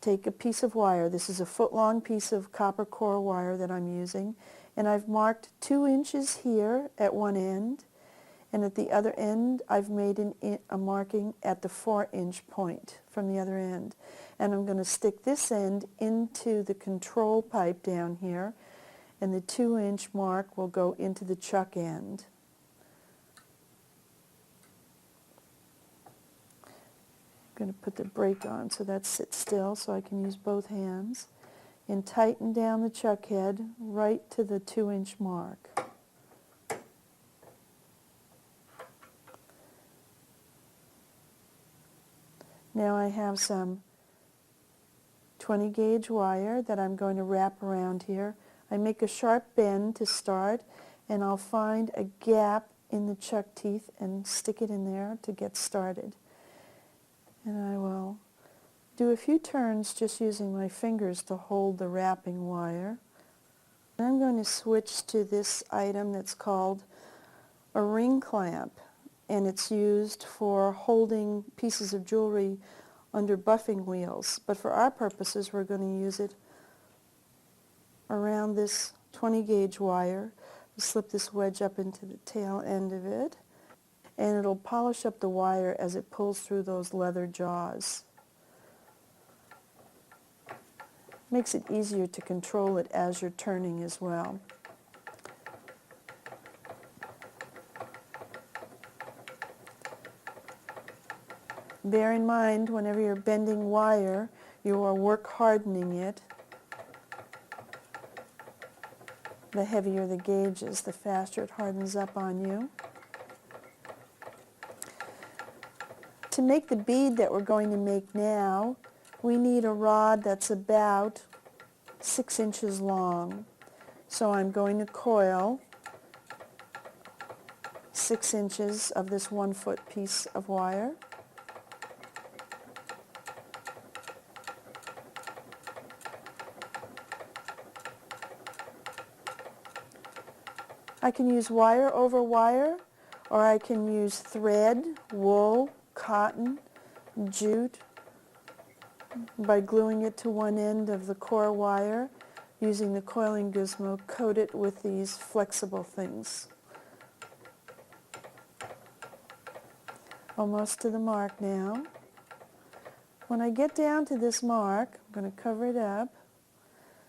take a piece of wire. This is a foot-long piece of copper core wire that I'm using, and I've marked 2 inches here at one end, and at the other end I've made a marking at the 4-inch point from the other end. And I'm going to stick this end into the control pipe down here, and the 2-inch mark will go into the chuck end. I'm going to put the brake on so that sits still so I can use both hands, and tighten down the chuck head right to the 2-inch mark. Now I have some 20 gauge wire that I'm going to wrap around here. I make a sharp bend to start, and I'll find a gap in the chuck teeth and stick it in there to get started. And I will do a few turns just using my fingers to hold the wrapping wire. And I'm going to switch to this item that's called a ring clamp, and it's used for holding pieces of jewelry under buffing wheels. But for our purposes, we're going to use it around this 20 gauge wire. We'll slip this wedge up into the tail end of it, and it'll polish up the wire as it pulls through those leather jaws. Makes it easier to control it as you're turning as well. Bear in mind, whenever you're bending wire, you are work hardening it. The heavier the gauge is, the faster it hardens up on you. To make the bead that we're going to make now, we need a rod that's about 6 inches long. So I'm going to coil 6 inches of this 1-foot piece of wire. I can use wire over wire, or I can use thread, wool, cotton, jute, by gluing it to one end of the core wire, using the coiling gizmo, coat it with these flexible things. Almost to the mark now. When I get down to this mark, I'm going to cover it up,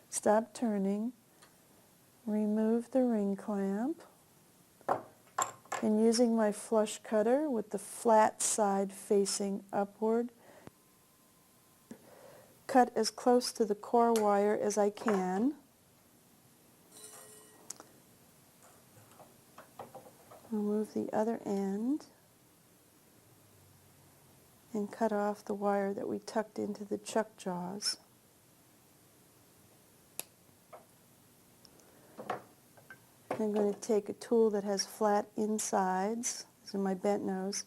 stop turning, remove the ring clamp, and using my flush cutter with the flat side facing upward, cut as close to the core wire as I can. Remove the other end and cut off the wire that we tucked into the chuck jaws. I'm going to take a tool that has flat insides, these are my bent nose,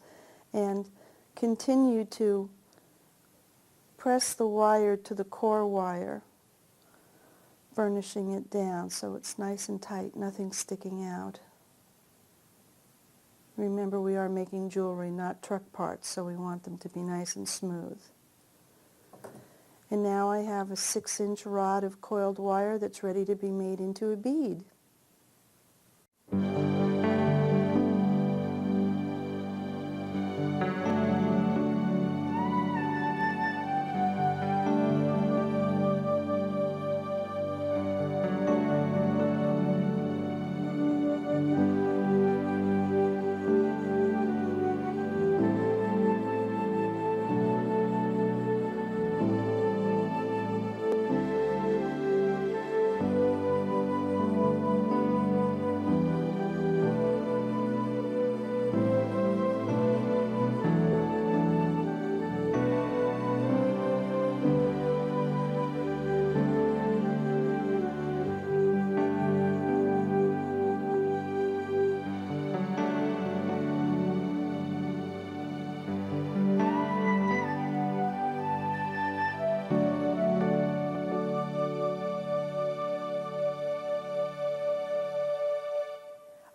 and continue to press the wire to the core wire, burnishing it down so it's nice and tight, nothing sticking out. Remember, we are making jewelry, not truck parts, so we want them to be nice and smooth. And now I have a 6-inch rod of coiled wire that's ready to be made into a bead.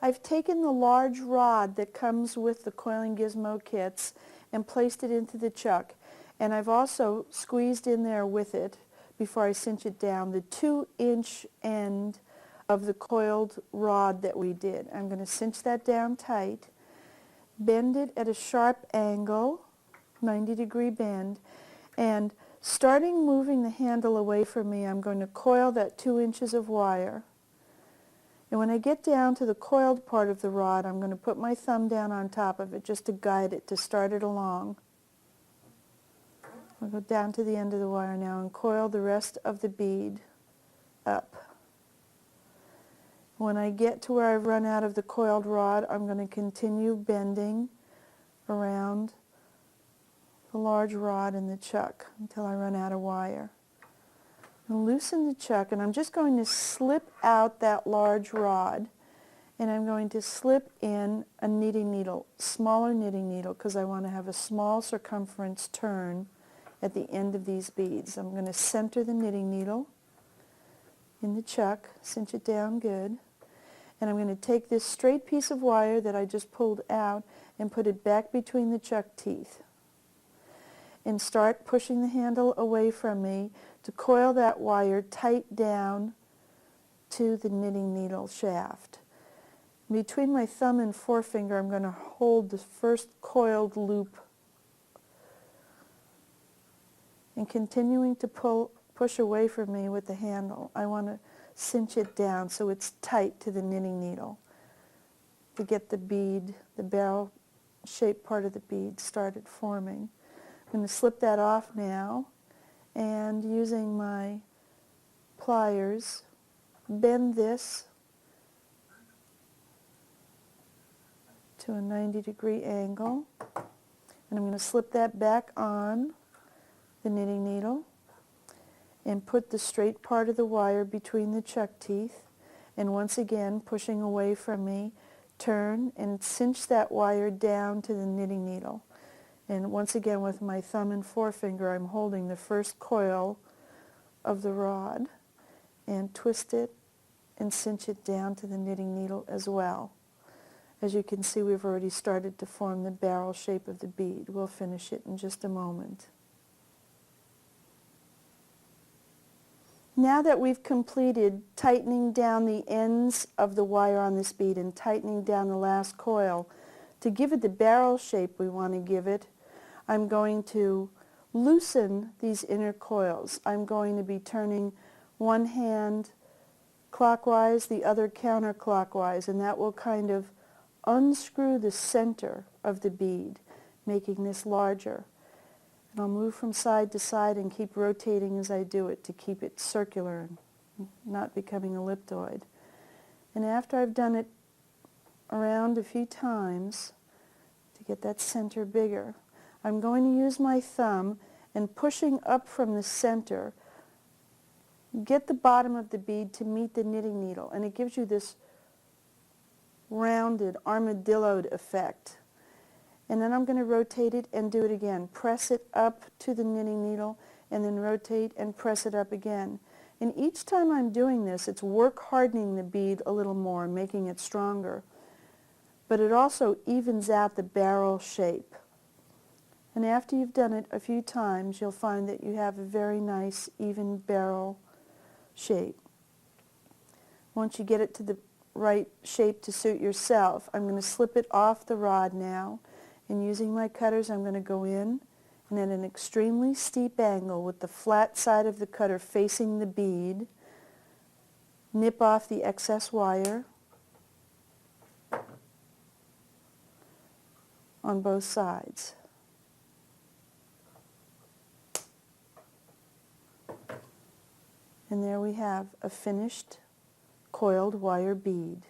I've taken the large rod that comes with the coiling gizmo kits and placed it into the chuck. And I've also squeezed in there with it, before I cinch it down, the 2-inch end of the coiled rod that we did. I'm going to cinch that down tight, bend it at a sharp angle, 90-degree bend, and starting moving the handle away from me, I'm going to coil that 2 inches of wire. And when I get down to the coiled part of the rod, I'm going to put my thumb down on top of it just to guide it, to start it along. I'll go down to the end of the wire now and coil the rest of the bead up. When I get to where I've run out of the coiled rod, I'm going to continue bending around the large rod in the chuck until I run out of wire. I'll loosen the chuck, and I'm just going to slip out that large rod, and I'm going to slip in a knitting needle, smaller knitting needle, because I want to have a small circumference turn at the end of these beads. I'm going to center the knitting needle in the chuck, cinch it down good, and I'm going to take this straight piece of wire that I just pulled out and put it back between the chuck teeth and start pushing the handle away from me to coil that wire tight down to the knitting needle shaft. Between my thumb and forefinger, I'm going to hold the first coiled loop and continuing to push away from me with the handle. I want to cinch it down so it's tight to the knitting needle to get the bead, the barrel shaped part of the bead started forming. I'm going to slip that off now, and using my pliers, bend this to a 90-degree angle, and I'm going to slip that back on the knitting needle and put the straight part of the wire between the chuck teeth, and once again pushing away from me, turn and cinch that wire down to the knitting needle. And once again with my thumb and forefinger, I'm holding the first coil of the rod and twist it and cinch it down to the knitting needle as well. As you can see, we've already started to form the barrel shape of the bead. We'll finish it in just a moment. Now that we've completed tightening down the ends of the wire on this bead and tightening down the last coil, to give it the barrel shape we want to give it, I'm going to loosen these inner coils. I'm going to be turning one hand clockwise, the other counterclockwise, and that will kind of unscrew the center of the bead, making this larger. And I'll move from side to side and keep rotating as I do it to keep it circular and not becoming elliptoid. And after I've done it around a few times to get that center bigger, I'm going to use my thumb and pushing up from the center, get the bottom of the bead to meet the knitting needle, and it gives you this rounded, armadilloed effect. And then I'm going to rotate it and do it again. Press it up to the knitting needle and then rotate and press it up again. And each time I'm doing this, it's work hardening the bead a little more, making it stronger. But it also evens out the barrel shape. And after you've done it a few times, you'll find that you have a very nice, even barrel shape. Once you get it to the right shape to suit yourself, I'm going to slip it off the rod now. And using my cutters, I'm going to go in and at an extremely steep angle with the flat side of the cutter facing the bead, nip off the excess wire on both sides. And there we have a finished coiled wire bead.